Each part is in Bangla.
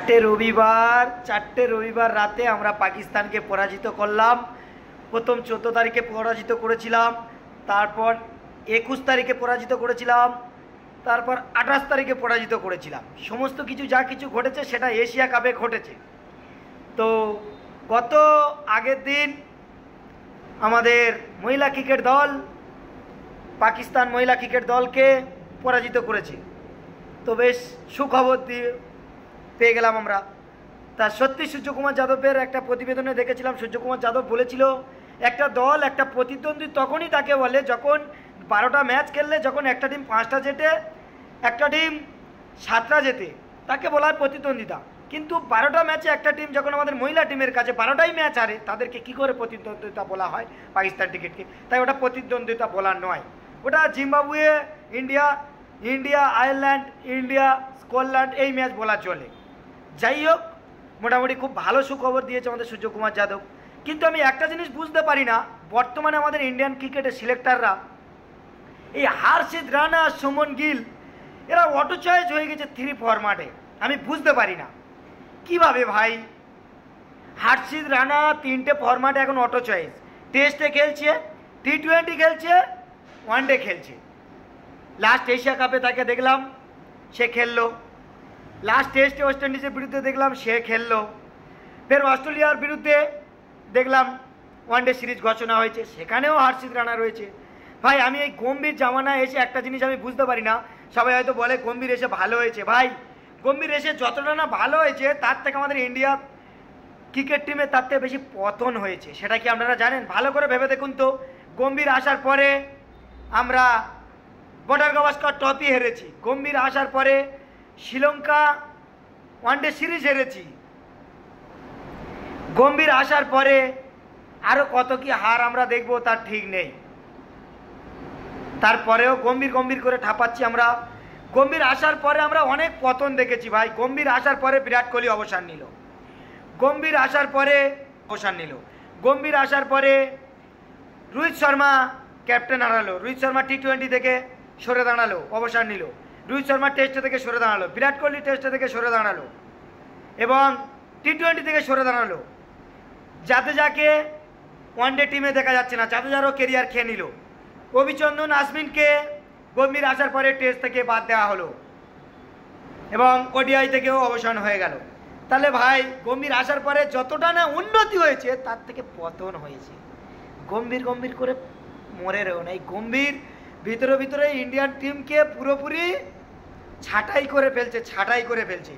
চারটে রবিবার রাতে আমরা পাকিস্তানকে পরাজিত করলাম। প্রথম 14 তারিখে পরাজিত করেছিলাম, তারপর 21 তারিখে পরাজিত করেছিলাম, তারপর 28 তারিখে পরাজিত করেছিলাম। সমস্ত কিছু যা কিছু ঘটেছে সেটা এশিয়া কাপে ঘটেছে। তো গত আগের দিন আমাদের মহিলা ক্রিকেট দল পাকিস্তান মহিলা ক্রিকেট দলকে পরাজিত করেছে। তো বেশ সুখবর দিয়ে পেয়ে গেলাম আমরা। তা সত্যি সূর্যকুমার যাদবের একটা প্রতিবেদনে দেখেছিলাম, সূর্যকুমার যাদব বলেছিল একটা দল একটা প্রতিদ্বন্দ্বী তখনই তাকে বলে যখন 12টা ম্যাচ খেললে, যখন একটা টিম 5টা জেতে একটা টিম 7টা জেতে, তাকে বলা হয় প্রতিদ্বন্দ্বিতা। কিন্তু 12টা ম্যাচে একটা টিম যখন আমাদের মহিলা টিমের কাছে 12টাই ম্যাচ হারে, তাদেরকে কি করে প্রতিদ্বন্দ্বিতা বলা হয় পাকিস্তান ক্রিকেটকে? তাই ওটা প্রতিদ্বন্দ্বিতা বলা নয়, ওটা Zimbabwe India Ireland India Scotland এই ম্যাচ বলা চলে। যাই হোক, মোটামুটি খুব ভালো সুখবর দিয়েছে আমাদের সূর্যকুমার যাদব। কিন্তু আমি একটা জিনিস বুঝতে পারি না, বর্তমানে আমাদের ইন্ডিয়ান ক্রিকেটের সিলেক্টররা এই হর্ষিত রানা সুমন গিল এরা অটো চয়েস হয়ে গেছে 3 ফরম্যাটে। আমি বুঝতে পারি না কিভাবে ভাই হর্ষিত রানা 3টে ফরম্যাটে এখন অটো চয়েস। টেস্টে খেলছে, T20 খেলছে, ওয়ানডে খেলছে। লাস্ট এশিয়া কাপে তাকে দেখলাম সে খেললো, লাস্ট টেস্টে ওয়েস্ট ইন্ডিজের বিরুদ্ধে দেখলাম সে খেললো, ফের অস্ট্রেলিয়ার বিরুদ্ধে দেখলাম ওয়ানডে সিরিজ ঘোষণা হয়েছে, সেখানেও হর্ষিত রানা রয়েছে। ভাই আমি এই গম্ভীর জামানায় এসে একটা জিনিস আমি বুঝতে পারি না, সবাই হয়তো বলে গম্ভীর এসে ভালো হয়েছে। ভাই গম্ভীর এসে যতটা না ভালো হয়েছে তার থেকে আমাদের ইন্ডিয়া ক্রিকেট টিমে তার থেকে বেশি পতন হয়েছে। সেটা কি আপনারা জানেন? ভালো করে ভেবে দেখুন তো। গম্ভীর আসার পরে আমরা বর্ডার গাভাস্কর ট্রফি হেরেছি, গম্ভীর আসার পরে শ্রীলঙ্কা ওয়ানডে সিরিজ হেরেছি, গম্ভীর আসার পরে আরও কত কি হার আমরা দেখবো তার ঠিক নেই। তারপরেও গম্ভীর করে ঠাপাচ্ছি আমরা। গম্ভীর আসার পরে আমরা অনেক পতন দেখেছি ভাই। গম্ভীর আসার পরে বিরাট কোহলি অবসর নিল, গম্ভীর আসার পরে গম্ভীর আসার পরে রোহিত শর্মা ক্যাপ্টেন হারালো, রোহিত শর্মা T20 থেকে সরে দাঁড়ালো, অবসর নিল, রোহিত শর্মা টেস্টে থেকে সরে দাঁড়ালো, বিরাট কোহলি টেস্টে থেকে সরে দাঁড়ালো এবং T20 থেকে সরে দাঁড়ালো। জাদেজাকে ওয়ানডে টিমে দেখা যাচ্ছে না, জাদেজারও কেরিয়ার খেয়ে নিল। রবিচন্দ্রন আশ্বিনকে গম্ভীর আসার পরে টেস্ট থেকে বাদ দেওয়া হলো এবং ODI থেকেও অবসান হয়ে গেল। তাহলে ভাই গম্ভীর আসার পরে যতটা না উন্নতি হয়েছে তার থেকে পতন হয়েছে। গম্ভীর করে মরে রয়েও না। এই গম্ভীর ভিতরে ইন্ডিয়ান টিমকে পুরোপুরি ছাঁটাই করে ফেলছে।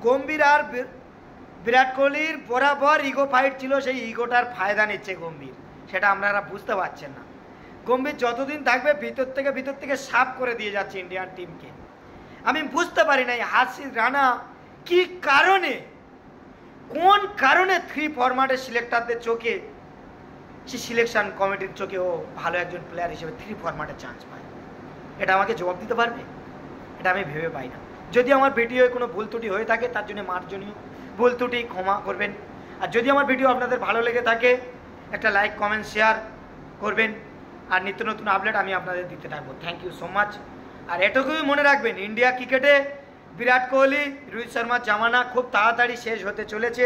গম্ভীর আর বিরাট কোহলির বরাবর ইগো ফাইট ছিল, সেই ইগোটার ফায়দা নিচ্ছে গম্ভীর, সেটা আপনারা বুঝতে পারছেন না। গম্ভীর যতদিন থাকবে ভিতর থেকে সাফ করে দিয়ে যাচ্ছে ইন্ডিয়ান টিমকে। আমি বুঝতে পারি না হর্ষিত রানা কি কারণে, কোন কারণে 3 ফরম্যাটের সিলেক্টরদের চোখে, সে সিলেকশন কমিটির চোখে ও ভালো একজন প্লেয়ার হিসেবে 3 ফরম্যাটে চান্স পায়। এটা আমাকে জবাব দিতে পারবে? এটা আমি ভেবে পাই না। যদি আমার ভিডিওয় কোনো ভুল ত্রুটি হয়ে থাকে তার জন্য মার্জনীয়, ভুল ত্রুটি ক্ষমা করবেন। আর যদি আমার ভিডিও আপনাদের ভালো লেগে থাকে একটা লাইক কমেন্ট শেয়ার করবেন, আর নিত্য নতুন আপডেট আমি আপনাদের দিতে থাকবো। Thank you so much. আর এটুকুই মনে রাখবেন, ইন্ডিয়া ক্রিকেটে বিরাট কোহলি রোহিত শর্মার জামানা খুব তাড়াতাড়ি শেষ হতে চলেছে।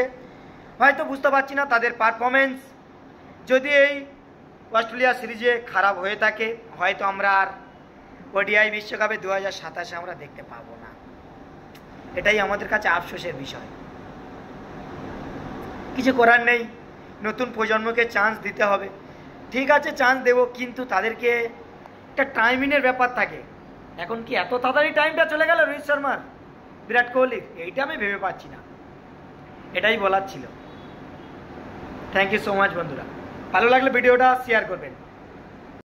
হয়তো বুঝতে পারছি না তাদের পারফরমেন্স যদি এই অস্ট্রেলিয়া সিরিজে খারাপ হয়ে থাকে, হয়তো আমরা আর ODI বিশ্বকাপে 2027 আমরা দেখতে পাবো না। এটাই আমাদের কাছে আফসোসের বিষয়। কিছু করার নেই, নতুন প্রজন্মকে চান্স দিতে হবে। ঠিক আছে চান্স দেবো, কিন্তু তাদেরকে একটা টাইমিংয়ের ব্যাপার থাকে। এখন কি এত তাড়াতাড়ি টাইমটা চলে গেল রোহিত শর্মার, বিরাট কোহলির? এইটা আমি ভেবে পাচ্ছি না। এটাই বলার ছিল। থ্যাংক ইউ সো মাচ বন্ধুরা। ভালো লাগলে ভিডিওটা শেয়ার করবেন।